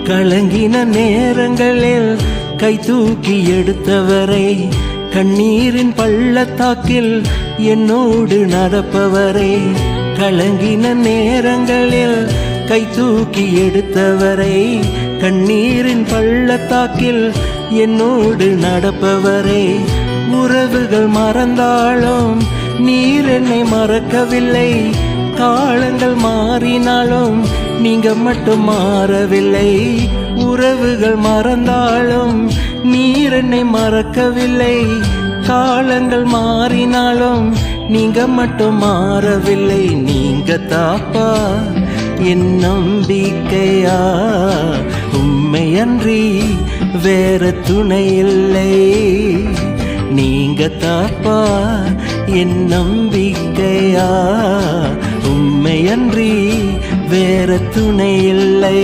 கலங்கின நேரங்களில் கை தூக்கி எடுத்தவரே, கண்ணீரின் பள்ளத்தாக்கில் என்னோடு நடப்பவரே, கலங்கின நேரங்களில் கை தூக்கி எடுத்தவரை, கண்ணீரின் பள்ளத்தாக்கில் என்னோடு நடப்பவரே, உறவுகள் மறந்தாலும் நீர் என்னை மறக்கவில்லை, காலங்கள் மாறினாலும் நீங்க மட்டும் மாறவில்லை, உறவுகள் மறந்தாலும் நீர் என்னை மறக்கவில்லை, காலங்கள் மாறினாலும் நீங்க மட்டும் மாறவில்லை. நீங்க தாப்பா என் நம்பிக்கையா, உம்மையன்றி வேற துணை இல்லை. நீங்க தாப்பா என் நம்பிக்கையா, உம்மையன்றி வேற துணை இல்லை.